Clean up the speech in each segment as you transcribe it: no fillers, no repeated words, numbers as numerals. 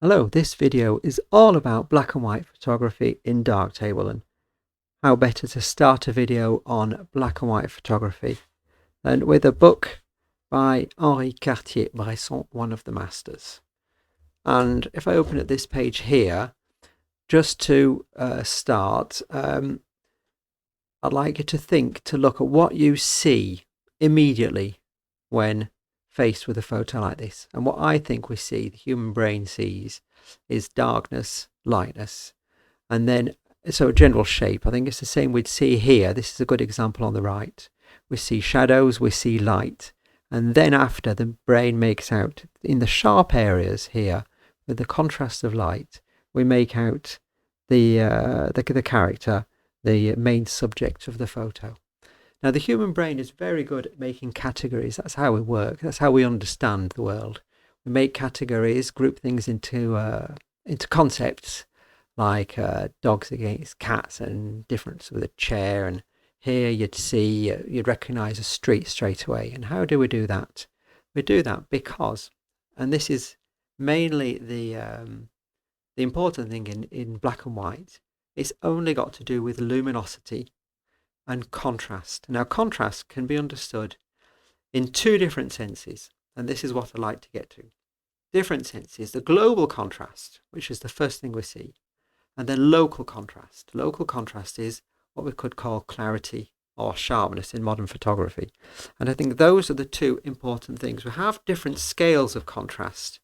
Hello, this video is all about black and white photography in darktable and how better to start a video on black and white photography than with a book by Henri Cartier-Bresson, one of the masters. And if I open at this page here, just to start, I'd like you to look at what you see immediately when faced with a photo like this. And what I think we see, the human brain sees, is darkness, lightness, and then so a general shape. I think it's the same we'd see here. This is a good example on the right. We see shadows, we see light, and then after, the brain makes out in the sharp areas here with the contrast of light, we make out the character, the main subject of the photo. Now, the human brain is very good at making categories. That's how we work. That's how we understand the world. We make categories, group things into concepts, like dogs against cats and difference with a chair. And here you'd recognise a street straight away. And how do we do that? We do that because, and this is mainly the important thing in black and white, it's only got to do with luminosity and contrast. Now, contrast can be understood in two different senses, and this is what I like to get to. Different senses: the global contrast, which is the first thing we see, and then local contrast. Local contrast is what we could call clarity or sharpness in modern photography. And I think those are the two important things. We have different scales of contrast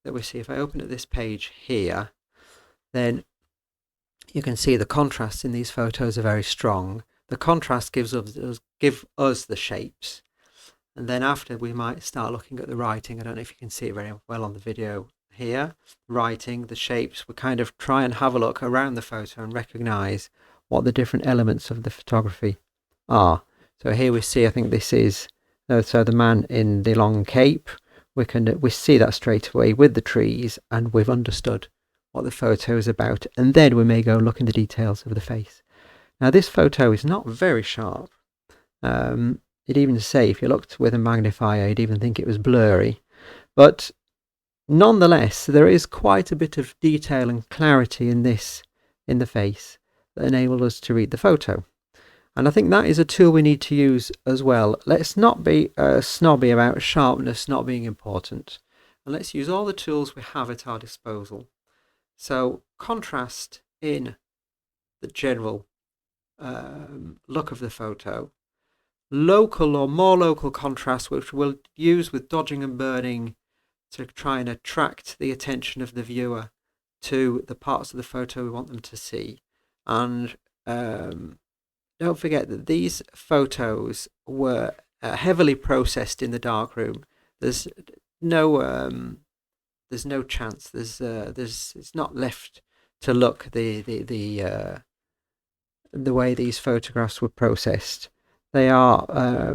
that we see. If I open at this page here, then you can see the contrasts in these photos are very strong. The contrast gives us the shapes. And then after, we might start looking at the writing. I don't know if you can see it very well on the video here. Writing, the shapes, we kind of try and have a look around the photo and recognize what the different elements of the photography are. So here we see, I think this is, so the man in the long cape, we see that straight away with the trees, and we've understood what the photo is about. And then we may go look in the details of the face. Now, this photo is not very sharp. You'd even say, if you looked with a magnifier, you'd even think it was blurry. But nonetheless, there is quite a bit of detail and clarity in the face that enable us to read the photo. And I think that is a tool we need to use as well. Let's not be snobby about sharpness not being important. And let's use all the tools we have at our disposal. So contrast in the general look of the photo, local or more local contrast, which we'll use with dodging and burning to try and attract the attention of the viewer to the parts of the photo we want them to see. And don't forget that these photos were heavily processed in the darkroom. There's no chance. It's not left to look the way these photographs were processed. They are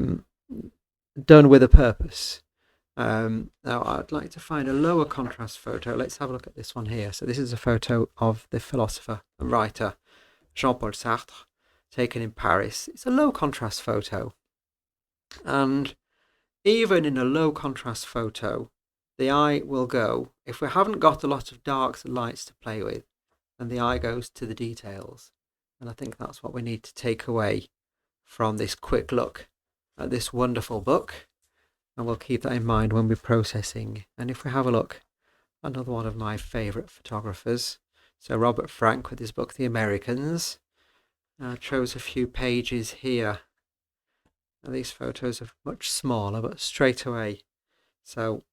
done with a purpose. Now, I'd like to find a lower contrast photo. Let's have a look at this one here. So this is a photo of the philosopher and writer Jean-Paul Sartre, taken in Paris. It's a low contrast photo. And even in a low contrast photo, the eye will go, if we haven't got a lot of darks and lights to play with, then the eye goes to the details. And I think that's what we need to take away from this quick look at this wonderful book. And we'll keep that in mind when we're processing. And if we have a look, another one of my favourite photographers, so Robert Frank with his book The Americans, chose a few pages here. Now, these photos are much smaller, but straight away. So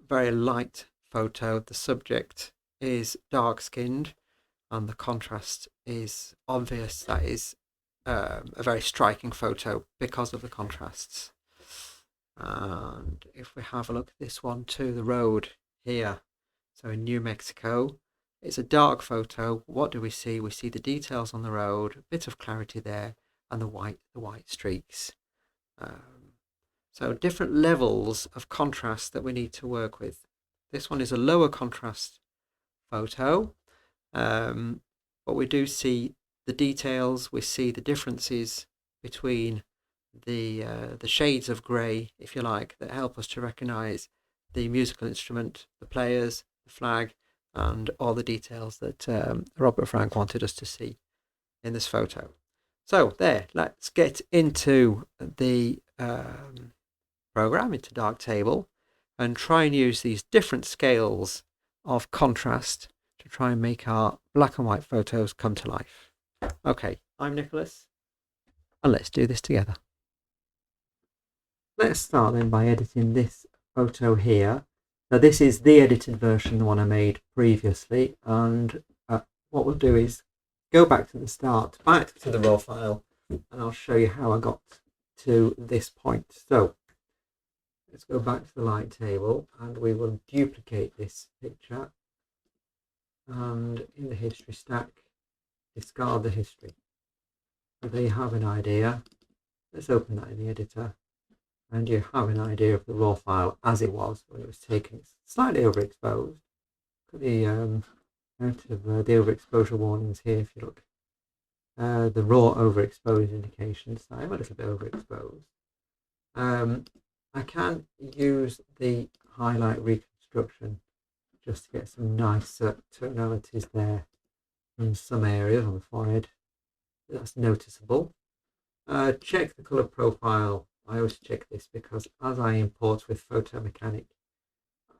very light photo. The subject is dark-skinned, and the contrast is obvious. That is a very striking photo because of the contrasts. And if we have a look at this one too, the road here, so in New Mexico, it's a dark photo. What do we see? We see the details on the road, a bit of clarity there, and the white streaks. So different levels of contrast that we need to work with. This one is a lower contrast photo, but we do see the details. We see the differences between the shades of grey, if you like, that help us to recognise the musical instrument, the players, the flag, and all the details that Robert Frank wanted us to see in this photo. So there, let's get into the program, into Darktable, and try and use these different scales of contrast to try and make our black and white photos come to life. Okay, I'm Nicholas, and let's do this together. Let's start then by editing this photo here. Now this is the edited version, the one I made previously, and what we'll do is go back to the start, back to the raw file, and I'll show you how I got to this point. So let's go back to the light table, and we will duplicate this picture, and in the history stack, discard the history. So there you have an idea. Let's open that in the editor, and you have an idea of the raw file as it was when it was taken. It's slightly overexposed. Got the out of the overexposure warnings here. If you look, the raw overexposed indications. So I'm a little bit overexposed. I can use the highlight reconstruction just to get some nice tonalities there in some areas on the forehead. That's noticeable. Check the color profile. I always check this because as I import with Photo Mechanic,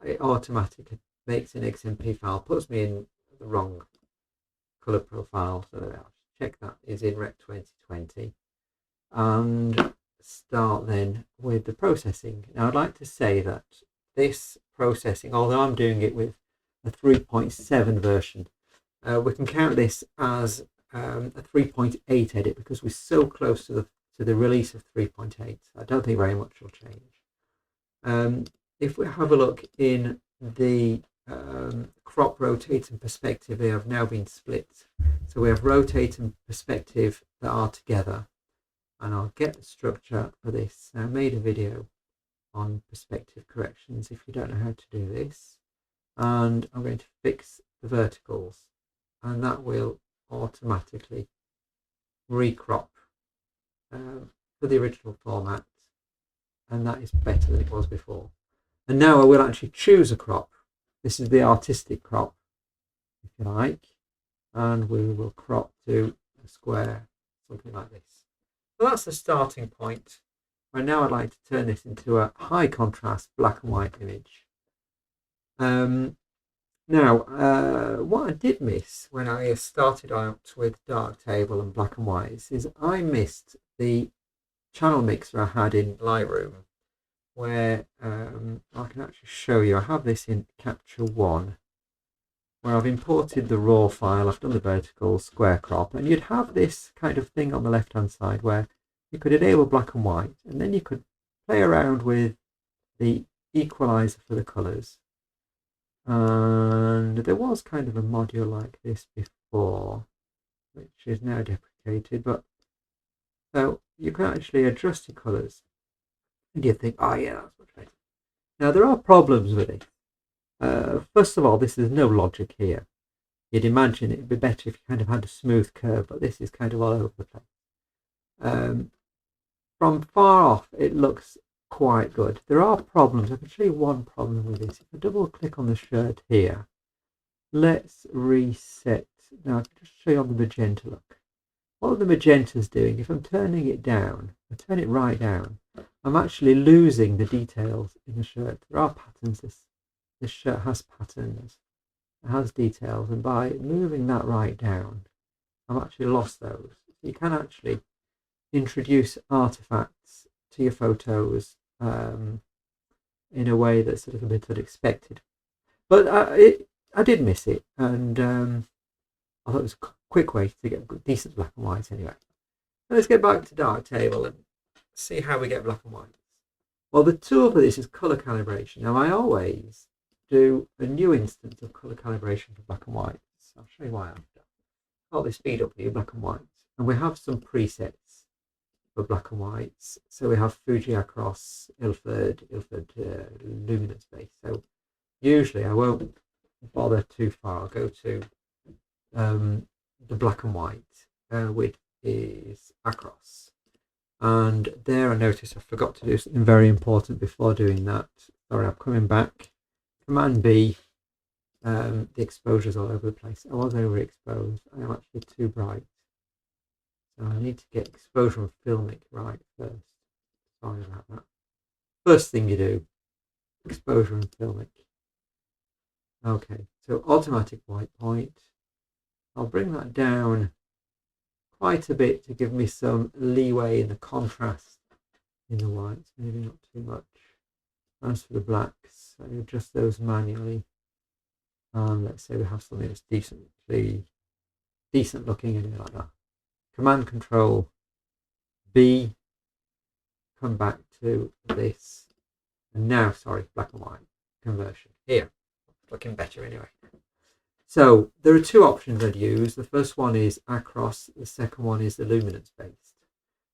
it automatically makes an XMP file, puts me in the wrong color profile. So I'll check that is in Rec 2020 and start then with the processing. Now I'd like to say that this processing, although I'm doing it with a 3.7 version, we can count this as a 3.8 edit because we're so close to the release of 3.8. I don't think very much will change. If we have a look in the crop, rotate and perspective, they have now been split. So we have rotate and perspective that are together, and I'll get the structure for this. I made a video on perspective corrections if you don't know how to do this, and I'm going to fix the verticals, and that will automatically recrop for the original format, and that is better than it was before. And now I will actually choose a crop. This is the artistic crop, if you like, and we will crop to a square, something like this. So that's the starting point. Right now I'd like to turn this into a high contrast black and white image. Now, what I did miss when I started out with Darktable and Black and White is I missed the channel mixer I had in Lightroom, where I can actually show you. I have this in Capture One, where I've imported the raw file. I've done the vertical square crop, and you'd have this kind of thing on the left hand side where you could enable black and white, and then you could play around with the equalizer for the colors. And there was kind of a module like this before, which is now deprecated, but so you can actually adjust your colors, and you think, oh yeah, that's much better. Now there are problems with it. First of all, there's no logic here. You'd imagine it'd be better if you kind of had a smooth curve, but this is kind of all over the place. From far off, it looks quite good. There are problems. I can show you one problem with this. If I double click on the shirt here, let's reset. Now I can just show you on the magenta look. What the magenta's doing, if I'm turning it down, I turn it right down, I'm actually losing the details in the shirt. There are patterns. This shirt has patterns, it has details, and by moving that right down, I've actually lost those. So you can actually introduce artifacts to your photos in a way that's a little bit unexpected. But I did miss it, and I thought it was a quick way to get decent black and white anyway. So let's get back to Darktable and see how we get black and white. Well, the tool for this is color calibration. Now I always do a new instance of color calibration for black and white. I'll show you why I've done. I'll speed up here, black and white, and we have some presets for black and whites. So we have Fuji across, Ilford luminance base. So usually I won't bother too far. I'll go to the black and white, which is across. And there I noticed I forgot to do something very important before doing that. Sorry, I'm coming back. Command B, the exposure's all over the place. I was overexposed. I am actually too bright. So I need to get exposure and filmic right first. Sorry about that. First thing you do, exposure and filmic. Okay, so automatic white point. I'll bring that down quite a bit to give me some leeway in the contrast in the whites, maybe not too much. As for the blacks, I adjust those manually. And let's say we have something that's decent looking, anyway, like that. Command Control B, come back to this, and now, sorry, black and white conversion. Here, looking better anyway. So there are two options I'd use. The first one is Acros, the second one is the luminance based.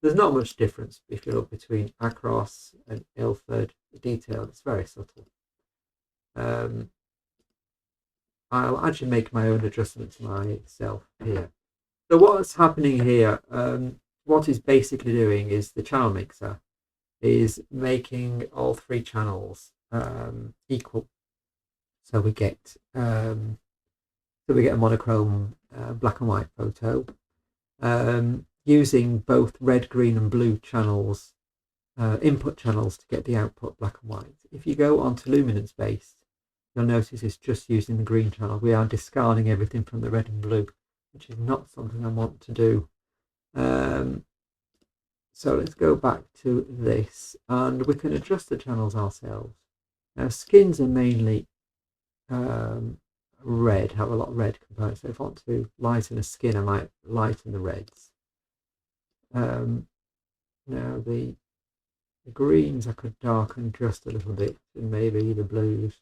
There's not much difference if you look between Acros and Ilford. The detail is very subtle. I'll actually make my own adjustments myself here. So what's happening here, what it's basically doing is the channel mixer is making all three channels equal. So we get a monochrome black and white photo using both red, green and blue channels, input channels to get the output black and white. If you go onto luminance based, you'll notice it's just using the green channel. We are discarding everything from the red and blue, which is not something I want to do. So let's go back to this, and we can adjust the channels ourselves. Now skins are mainly red, have a lot of red components. So if I want to lighten a skin, I might lighten the reds. Now the greens I could darken just a little bit, and maybe the blues.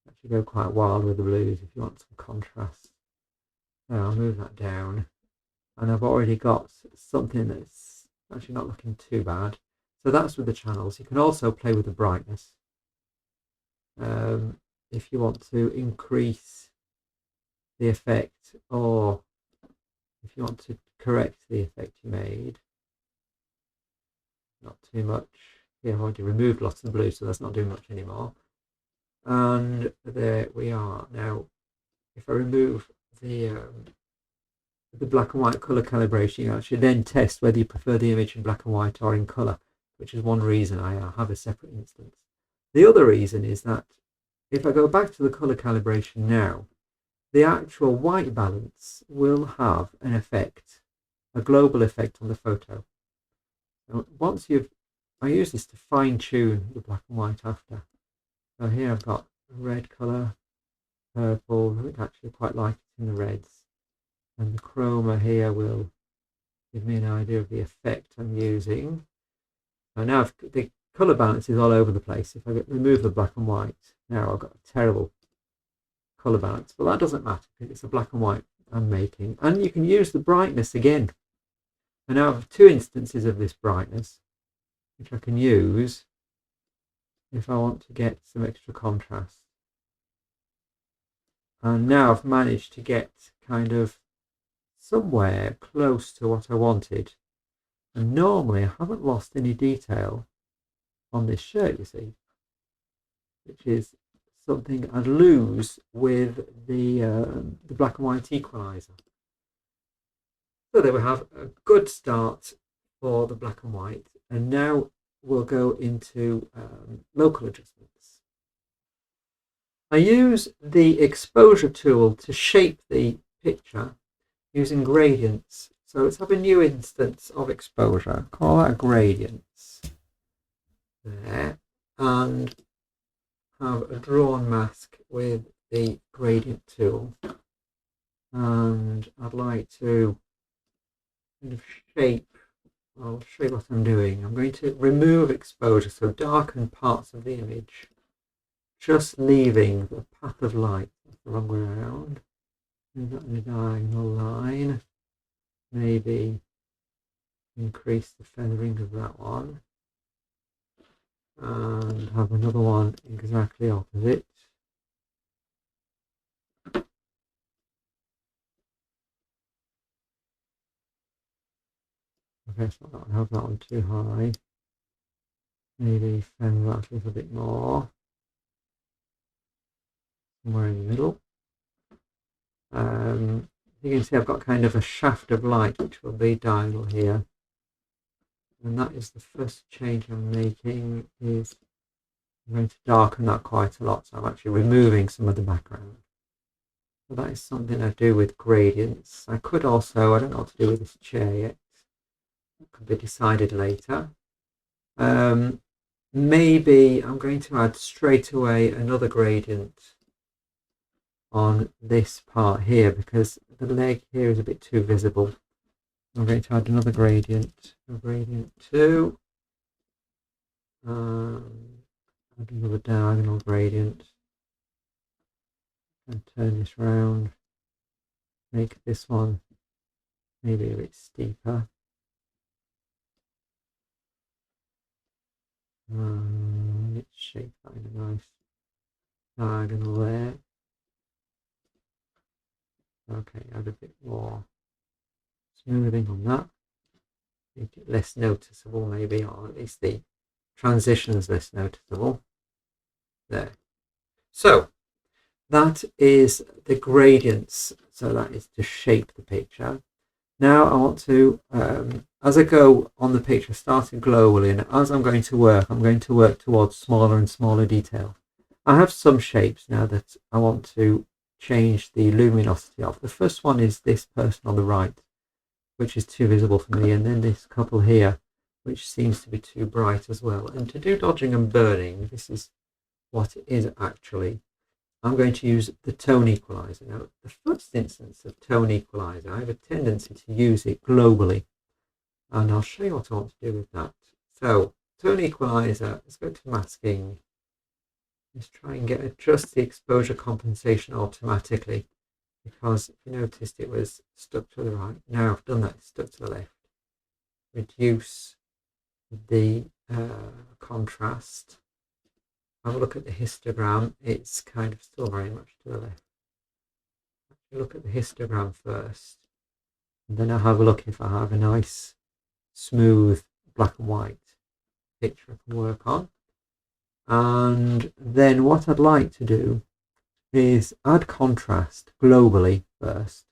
Actually go quite wild with the blues if you want some contrast. Now I'll move that down, and I've already got something that's actually not looking too bad. So that's with the channels. You can also play with the brightness. If you want to increase the effect, or if you want to correct the effect you made, not too much. Here I've already removed lots of blue, so that's not doing much anymore. And there we are. Now if I remove the black and white color calibration, you actually then test whether you prefer the image in black and white or in color, which is one reason I have a separate instance. The other reason is that if I go back to the color calibration now, the actual white balance will have an effect, a global effect on the photo. Now, I use this to fine tune the black and white after. So here I've got red colour, purple. I think actually quite like it in the reds, and the chroma here will give me an idea of the effect I'm using. And now the colour balance is all over the place. If I remove the black and white, now I've got a terrible colour balance, but that doesn't matter because it's a black and white I'm making. And you can use the brightness again. And now I have two instances of this brightness, which I can use if I want to get some extra contrast. And now I've managed to get kind of somewhere close to what I wanted. And normally I haven't lost any detail on this shirt, you see, which is something I'd lose with the black and white equalizer. So there we have a good start for the black and white, and now we'll go into local adjustments. I use the exposure tool to shape the picture using gradients. So let's have a new instance of exposure. Call that gradients. There. And have a drawn mask with the gradient tool. And I'd like to kind of shape, I'll show you what I'm doing. I'm going to remove exposure, so darken parts of the image, just leaving the path of light. That's the wrong way around. Move that in a diagonal line. Maybe increase the feathering of that one. And have another one exactly opposite. Okay, so I don't have that one too high. Maybe feather that a little bit more. Somewhere in the middle. You can see I've got kind of a shaft of light which will be diagonal here, and that is the first change I'm making. Is I'm going to darken that quite a lot, so I'm actually removing some of the background. So that is something I do with gradients. I could also, I don't know what to do with this chair yet, it could be decided later. Maybe I'm going to add straight away another gradient on this part here because the leg here is a bit too visible. I'm going to add another gradient, gradient 2, add another diagonal gradient, and turn this round, make this one maybe a bit steeper. Let's shape that in a nice diagonal there. Okay, add a bit more smoothing on that. Make it less noticeable maybe, or at least the transitions less noticeable. There. So that is the gradients. So that is to shape the picture. Now I want to, as I go on the picture, starting globally, and as I'm going to work towards smaller and smaller detail. I have some shapes now that I want to change the luminosity of. The first one is this person on the right, which is too visible for me, and then this couple here, which seems to be too bright as well. And to do dodging and burning, this is what it is actually. I'm going to use the tone equalizer. Now, the first instance of tone equalizer, I have a tendency to use it globally, and I'll show you what I want to do with that. So, tone equalizer, let's go to masking. Let's try and adjust the exposure compensation automatically, because if you noticed it was stuck to the right. Now I've done that, it's stuck to the left. Reduce the contrast. Have a look at the histogram. It's kind of still very much to the left. Look at the histogram first, and then I'll have a look if I have a nice, smooth black and white picture I can work on. And then what I'd like to do is add contrast globally first.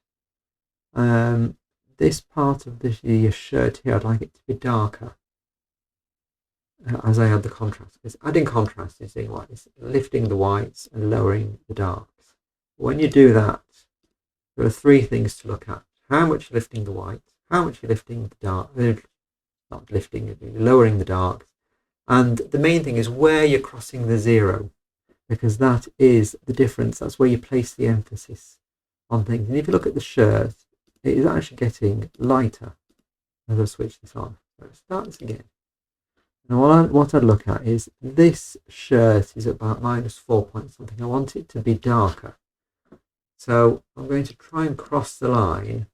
This part of the shirt here, I'd like it to be darker as I add the contrast, because adding contrast is saying what is lifting the whites and lowering the darks. When you do that, there are three things to look at: how much you're lifting the whites, how much you're lifting the dark, not lifting, lowering the darks, and the main thing is where you're crossing the zero, because that is the difference. That's where you place the emphasis on things. And if you look at the shirt, it is actually getting lighter as I switch this on. So it starts again. And what I'd look at is this shirt is about -4 point something. I want it to be darker. So I'm going to try and cross the line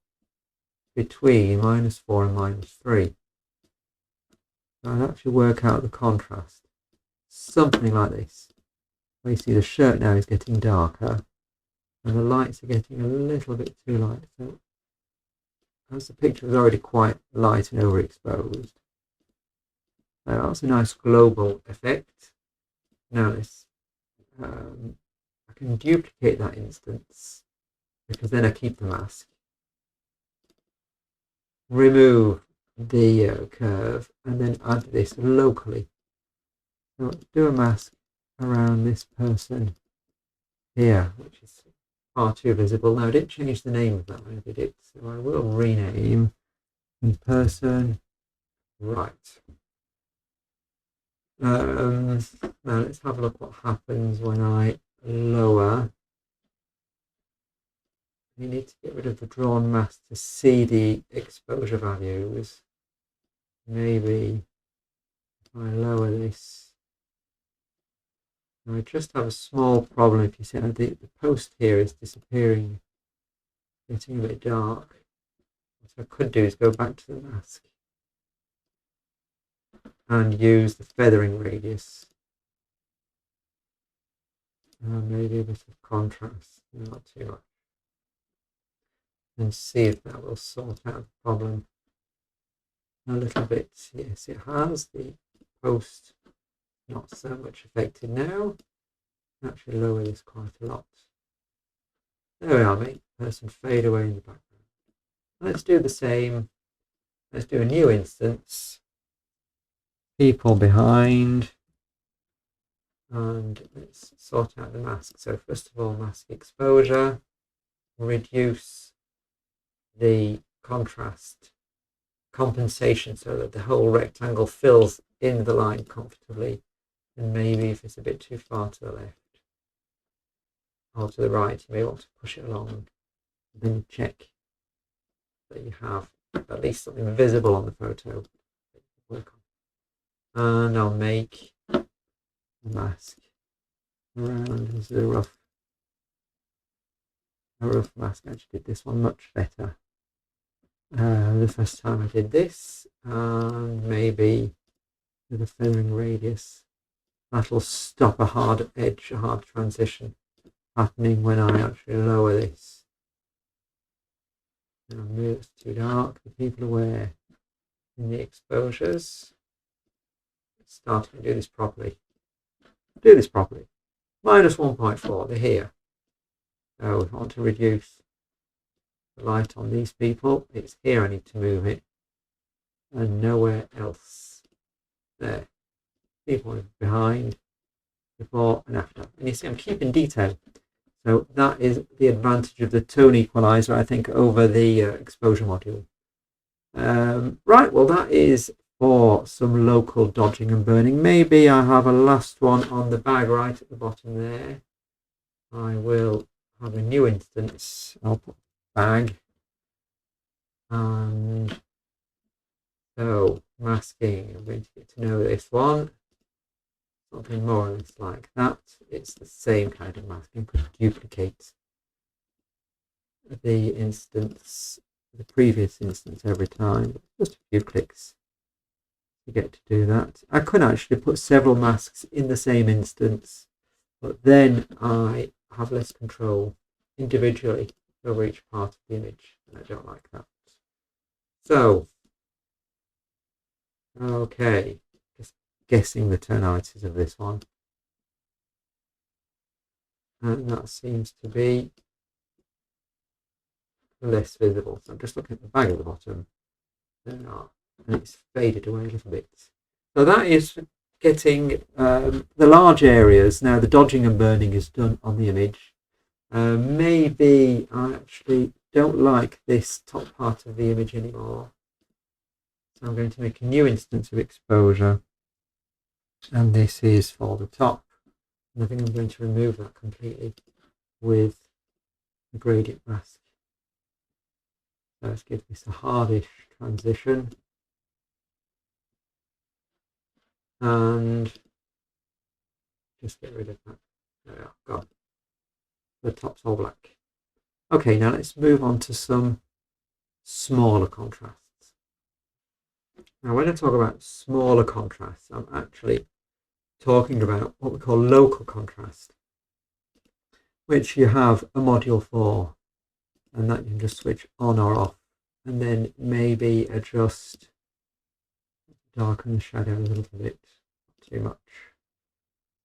between -4 and -3. So I'll actually work out the contrast. Something like this. Where you see the shirt now is getting darker and the lights are getting a little bit too light. So as the picture is already quite light and overexposed. That's a nice global effect. Now I can duplicate that instance, because then I keep the mask. Remove the curve and then add this locally. So do a mask around this person here, which is far too visible. Now I didn't change the name of that one, did it? So I will rename the person right. Now let's have a look what happens when I lower. You need to get rid of the drawn mask to see the exposure values. Maybe if I lower this, I just have a small problem. If you see the post here is disappearing, getting a bit dark. What I could do is go back to the mask and use the feathering radius. Maybe a bit of contrast, not too much. And see if that will sort out the problem a little bit. Yes, it has. The post not so much affected now. Actually lower this quite a lot. There we are, mate. person fade away in the background. Let's do the same. Let's do a new instance. People behind. And let's sort out the mask. So first of all, mask exposure. Reduce the contrast compensation so that the whole rectangle fills in the line comfortably. And maybe if it's a bit too far to the left or to the right, you may want to push it along. Then you check that you have at least something visible on the photo that you can work on. And I'll make the mask around. This is a rough mask. I actually did this one much better the first time I did this, and maybe with a feathering radius that'll stop a hard edge, a hard transition happening when I actually lower this. Now it's too dark, the people aware in the exposures. Starting to do this properly. Minus 1.4, they're here. So if I want to reduce the light on these people, it's here I need to move it, and nowhere else. There. People behind, before and after. And you see I'm keeping detail. So that is the advantage of the tone equalizer, I think, over the exposure module. Right, well that is for some local dodging and burning. Maybe I have a last one on the bag right at the bottom there. I will have a new instance. I'll put bag. And so masking, I'm going to get to know this one. Something more or less like that. It's the same kind of masking, but duplicate the instance, the previous instance every time. Just a few clicks to get to do that. I could actually put several masks in the same instance, but then I have less control individually over each part of the image, and I don't like that. So, okay, just guessing the tonalities of this one. And that seems to be less visible. So I'm just looking at the bag at the bottom. There are, and it's faded away a little bit. So that is getting the large areas. Now the dodging and burning is done on the image. Maybe I actually don't like this top part of the image anymore. So I'm going to make a new instance of exposure. And this is for the top. And I think I'm going to remove that completely with the gradient mask. So let's give this a hardish transition. And just get rid of that. There we are, gone. The top's all black. Okay, now let's move on to some smaller contrasts. Now when I talk about smaller contrasts, I'm actually talking about what we call local contrast, which you have a module for, and that you can just switch on or off, and then maybe adjust, darken the shadow a little bit, not too much.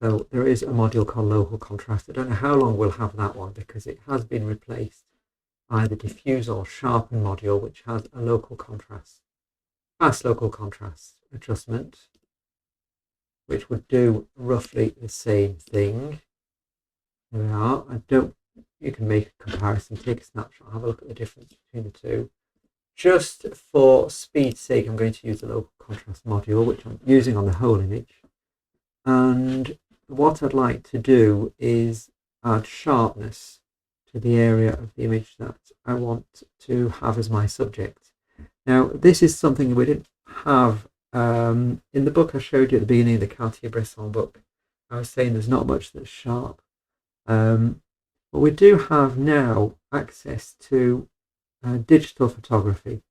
So there is a module called local contrast. I don't know how long we'll have that one because it has been replaced by the diffuse or sharpen module, which has a local contrast, fast local contrast adjustment, which would do roughly the same thing. There we are. You can make a comparison, take a snapshot, have a look at the difference between the two. Just for speed's sake, I'm going to use the local contrast module, which I'm using on the whole image. And what I'd like to do is add sharpness to the area of the image that I want to have as my subject. Now, this is something we didn't have in the book I showed you at the beginning of the Cartier-Bresson book. I was saying there's not much that's sharp. But we do have now access to digital photography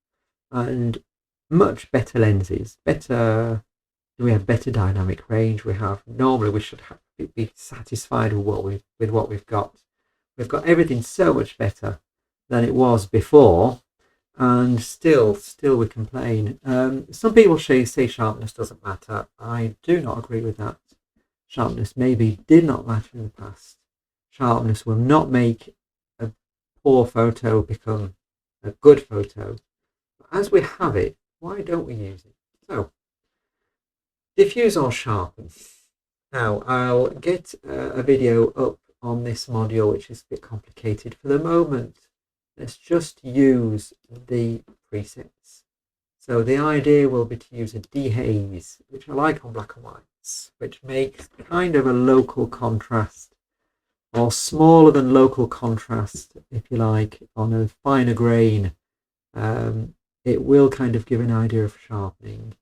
and much better lenses, we have better dynamic range. Normally we should be satisfied with what we've got. We've got everything so much better than it was before, and still we complain. Some people say sharpness doesn't matter. I do not agree with that. Sharpness maybe did not matter in the past. Sharpness will not make a poor photo become a good photo. As we have it, why don't we use it? So, diffuse or sharpen. Now, I'll get a video up on this module, which is a bit complicated. For the moment, let's just use the presets. So the idea will be to use a dehaze, which I like on black and whites, which makes kind of a local contrast, or smaller than local contrast, if you like, on a finer grain. It will kind of give an idea of sharpening.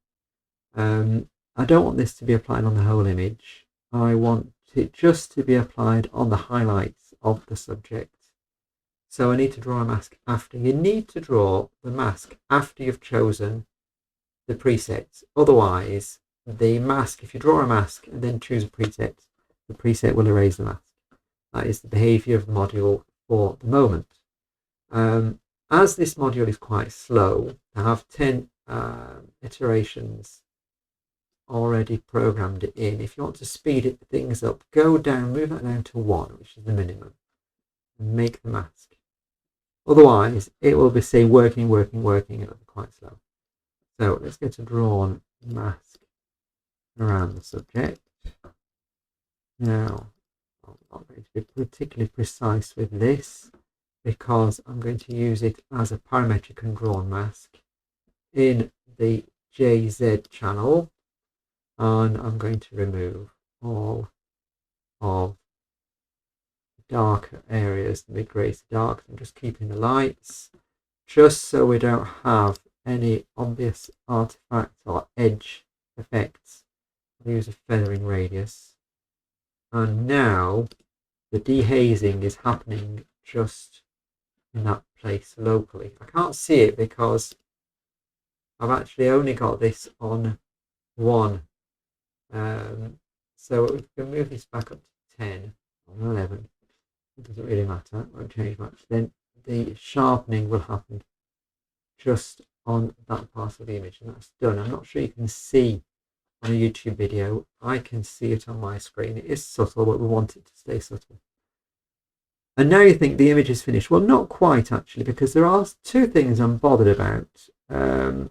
I don't want this to be applied on the whole image. I want it just to be applied on the highlights of the subject. So I need to draw a mask after. You need to draw the mask after you've chosen the presets. Otherwise, the mask, if you draw a mask and then choose a preset, the preset will erase the mask. That is the behavior of the module for the moment. As this module is quite slow, I have 10 iterations already programmed in. If you want to speed things up, go down, move that down to 1, which is the minimum, and make the mask. Otherwise, it will be say working, and it'll be quite slow. So let's get a drawn mask around the subject. Now, I'm not going to be particularly precise with this because I'm going to use it as a parametric and drawn mask in the JZ channel, and I'm going to remove all of the darker areas, the mid-grey to dark. I'm just keeping the lights just so we don't have any obvious artifacts or edge effects. I'll use a feathering radius, and now the dehazing is happening just in that place locally. I can't see it because I've actually only got this on 1. So we can move this back up to 10 or 11. It doesn't really matter, it won't change much. Then the sharpening will happen just on that part of the image, and that's done. I'm not sure you can see on a YouTube video. I can see it on my screen. It is subtle, but we want it to stay subtle. And now you think the image is finished. Well, not quite actually, because there are 2 things I'm bothered about. The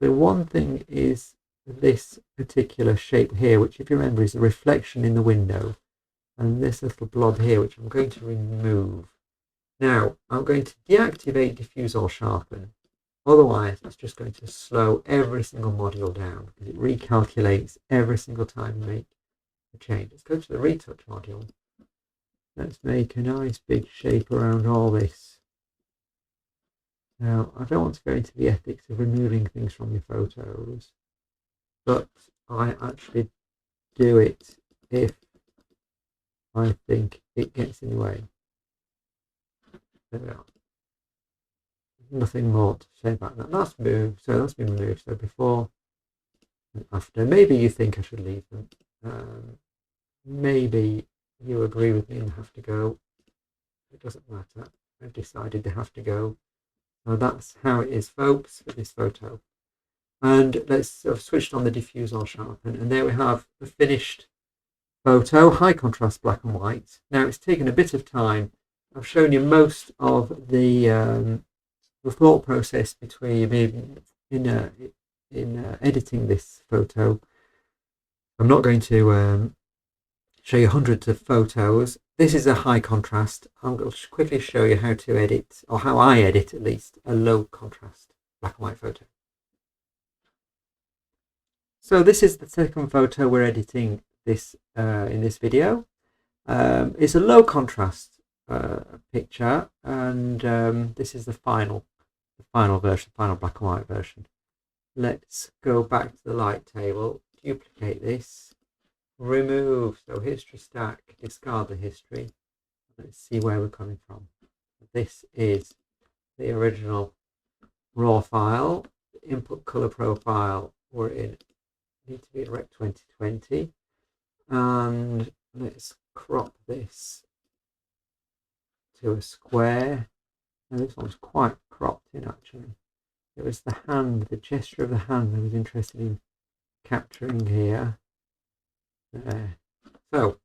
one thing is this particular shape here, which if you remember is the reflection in the window, and this little blob here, which I'm going to remove. Now I'm going to deactivate diffuse or sharpen, otherwise it's just going to slow every single module down because it recalculates every single time you make a change. Let's go to the retouch module. Let's make a nice big shape around all this. Now, I don't want to go into the ethics of removing things from your photos, but I actually do it if I think it gets in the way. There we are. Nothing more to say about that. That's moved, so that's been removed. So before and after. Maybe you think I should leave them. Maybe you agree with me and have to go. It doesn't matter. I've decided they have to go. So that's how it is, folks, with this photo. And let's have switched on the diffuse or sharpen, and there we have the finished photo, high contrast black and white. Now it's taken a bit of time. I've shown you most of the thought process between in editing this photo. I'm not going to show you hundreds of photos. This is a high contrast. I'm going to quickly show you how to edit, or how I edit at least, a low contrast black and white photo. So this is the second photo we're editing this in this video. It's a low contrast picture, and this is the final version, final black and white version. Let's go back to the light table, duplicate this, remove, so history stack, discard the history. Let's see where we're coming from. This is the original raw file. The input color profile we're in need to be Rec 2020, and let's crop this to a square. Now this one's quite cropped in actually. It was the hand, the gesture of the hand I was interested in capturing here. There. So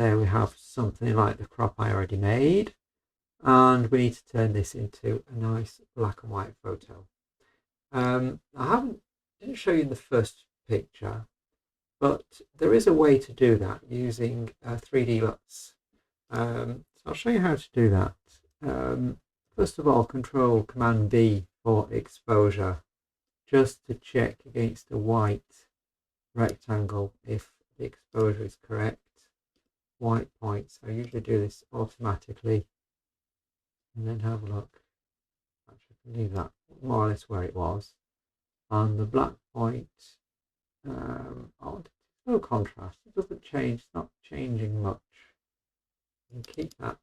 there we have something like the crop I already made, and we need to turn this into a nice black and white photo. I didn't show you in the first picture, but there is a way to do that using 3D LUTs. So I'll show you how to do that. First of all, Control Command B for exposure, just to check against a white rectangle if the exposure is correct. White points. I usually do this automatically and then have a look. Actually, I can leave that more or less where it was. And the black point, no contrast. It doesn't change. It's not changing much. You can keep that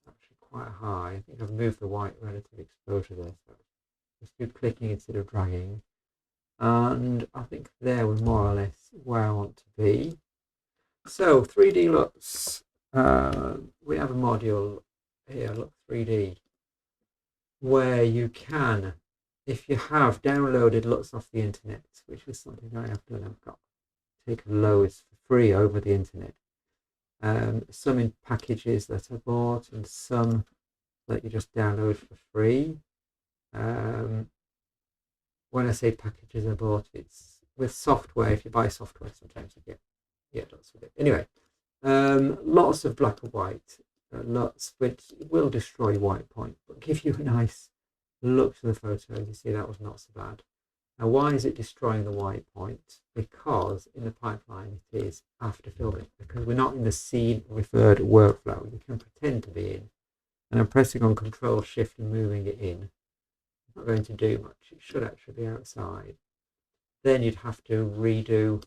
actually quite high. I think I've moved the white relative exposure there, so just do clicking instead of dragging. And I think there we're more or less where I want to be. So 3D LUTs, we have a module here, Look 3D, where you can, if you have downloaded LUTs off the internet, which is something I have done, I've got taken loads for free over the internet. Some in packages that are bought and some that you just download for free. When I say packages are bought, it's with software. If you buy software, sometimes you get lots of it. Anyway, lots of black and white LUTs, which will destroy white point, but give you a nice look to the photos. You see that was not so bad. Now, why is it destroying the white point? Because in the pipeline it is after filming, because we're not in the scene referred workflow. You can pretend to be in, and I'm pressing on Control Shift and moving it in. It's not going to do much. It should actually be outside. Then you'd have to redo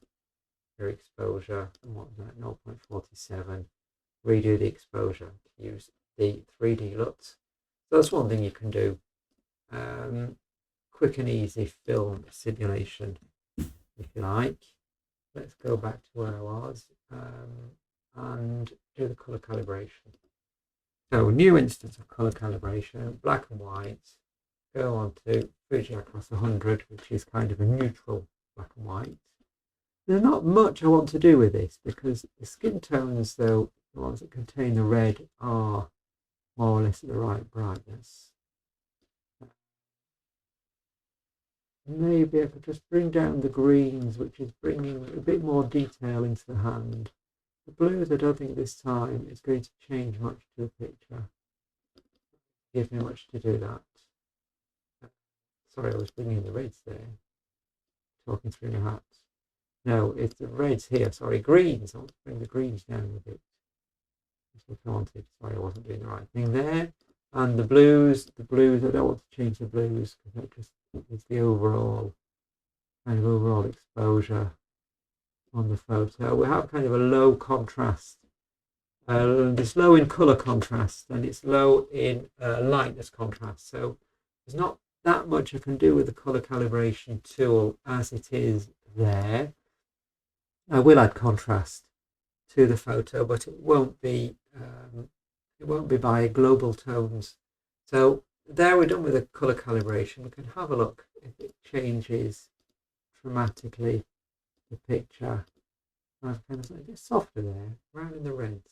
your exposure. And what was that? 0.47. Redo the exposure to use the 3D LUTs. So that's one thing you can do. Quick and easy film simulation, if you like. Let's go back to where I was and do the color calibration. So new instance of color calibration, black and white. Go on to Fuji across 100, which is kind of a neutral black and white. There's not much I want to do with this because the skin tones, though, the ones that contain the red, are more or less at the right brightness. Maybe I could just bring down the greens, which is bringing a bit more detail into the hand. The blues, I don't think this time is going to change much to the picture. Give me much to do that. Sorry, I was bringing the reds there. Talking through my hat. No, it's the reds here. Sorry, greens. I want to bring the greens down a bit. That's what I wanted. Sorry, I wasn't doing the right thing there. And the blues, I don't want to change the blues because that just is the overall exposure on the photo. We have kind of a low contrast. It's low in color contrast and it's low in lightness contrast. So there's not that much I can do with the color calibration tool as it is there. I will add contrast to the photo, but it won't be by global tones. So there we're done with the color calibration. We can have a look if it changes dramatically the picture. I've kind of a bit softer there, around in the reds.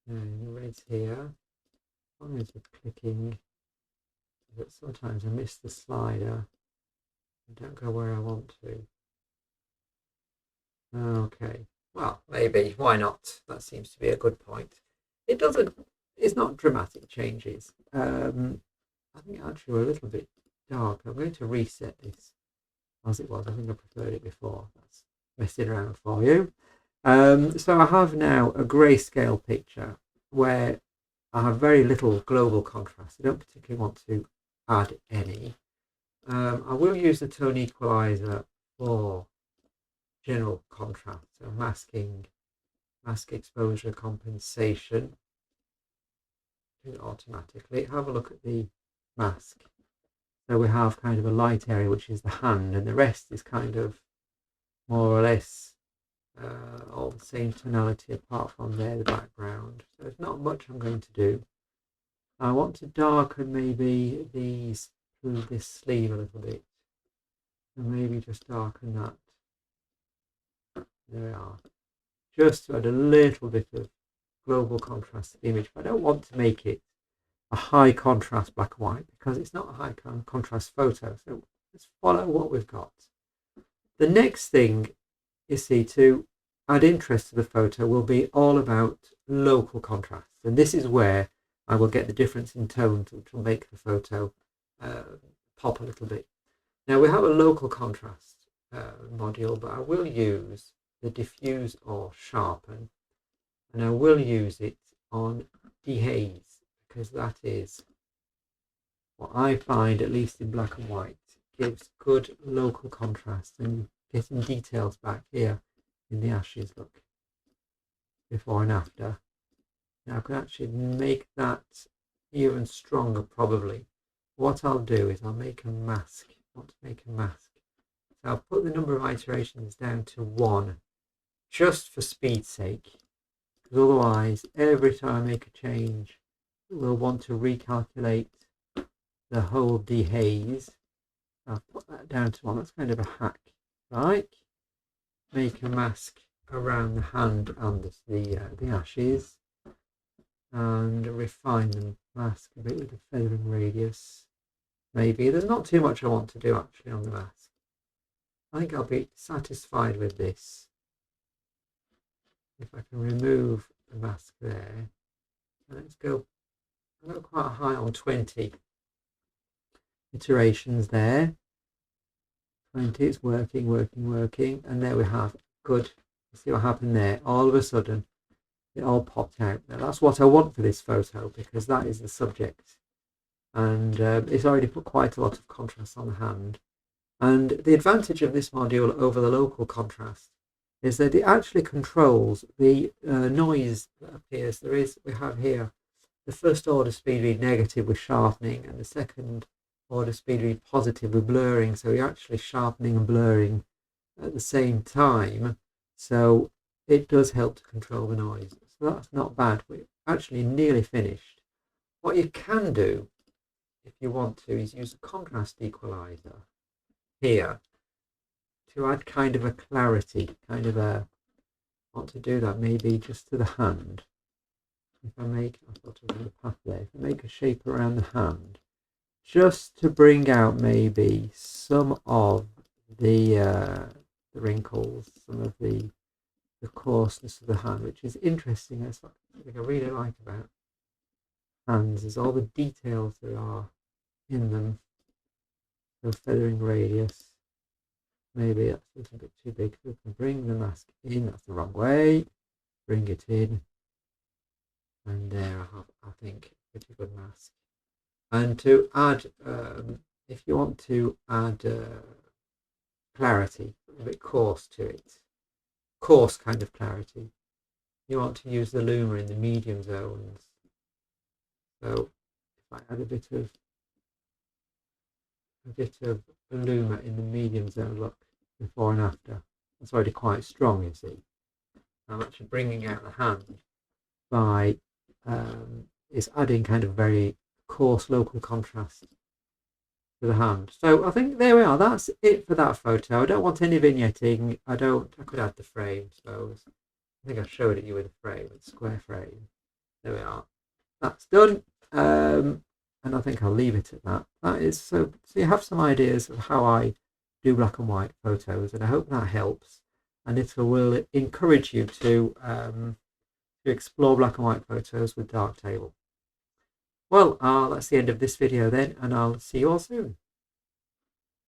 And the reds here. I'm going to be clicking, but sometimes I miss the slider. I don't go where I want to. Okay, well, maybe, why not? That seems to be a good point. It's not dramatic changes. I think actually we're a little bit dark. I'm going to reset this as it was. I think I preferred it before. That's messing around for you. So I have now a grayscale picture where I have very little global contrast. I don't particularly want to add any. I will use the tone equalizer for general contrast, so mask exposure compensation. Do it automatically. Have a look at the mask. So we have kind of a light area, which is the hand, and the rest is kind of more or less all the same tonality apart from there, the background. So there's not much I'm going to do. I want to darken maybe this sleeve a little bit, and maybe just darken that. There we are. just to add a little bit of global contrast to the image. But I don't want to make it a high contrast black and white because it's not a high contrast photo. So let's follow what we've got. The next thing you see to add interest to the photo will be all about local contrast, and this is where I will get the difference in tone which will make the photo pop a little bit. Now we have a local contrast module, but I will use the diffuse or sharpen, and I will use it on dehaze because that is what I find, at least in black and white, gives good local contrast, and getting details back here in the ashes, look, before and after. Now I can actually make that even stronger probably. What I'll do is I'll make a mask. I want to make a mask. So I'll put the number of iterations down to 1 just for speed's sake, because otherwise every time I make a change we'll want to recalculate the whole dehaze. I'll put that down to 1. That's kind of a hack, right? Make a mask around the hand and the ashes, and refine the mask a bit with the feathering radius. Maybe there's not too much I want to do actually on the mask. I think I'll be satisfied with this if I can remove the mask there. Let's go. I've got quite high on 20 iterations there. 20, it's working, and there we have. Good. See what happened there? All of a sudden it all popped out. Now that's what I want for this photo, because that is the subject, and it's already put quite a lot of contrast on the hand. And the advantage of this module over the local contrast is that it actually controls the noise that appears. We have here the first order speed read negative with sharpening, and the second order speed read positive with blurring. So you're actually sharpening and blurring at the same time. So it does help to control the noise. So that's not bad. We're actually nearly finished. What you can do, if you want to, is use a contrast equalizer here to add kind of a clarity, I want to do that maybe just to the hand. If I make, I've got a path there, if I make a shape around the hand, just to bring out maybe some of the wrinkles, some of the coarseness of the hand, which is interesting. That's what I think I really like about hands, is all the details there are in them. So feathering radius, maybe that's a little bit too big, so we can bring the mask in. That's the wrong way. Bring it in, and there I have, I think, a pretty good mask. And to add, if you want to add clarity, a bit coarse to it, coarse kind of clarity, you want to use the luma in the medium zones. So if I add a bit of luma in the medium zone, look, before and after, that's already quite strong, you see. I'm actually bringing out the hand by it's adding kind of very coarse local contrast to the hand. So I think there we are. That's it for that photo. I don't want any vignetting. I could add the frame, I suppose. I think I showed it you with a frame, with a square frame. There we are. That's done. And I think I'll leave it at that. That is so you have some ideas of how I do black and white photos, and I hope that helps, and it will encourage you to explore black and white photos with Darktable. Well, that's the end of this video then, and I'll see you all soon.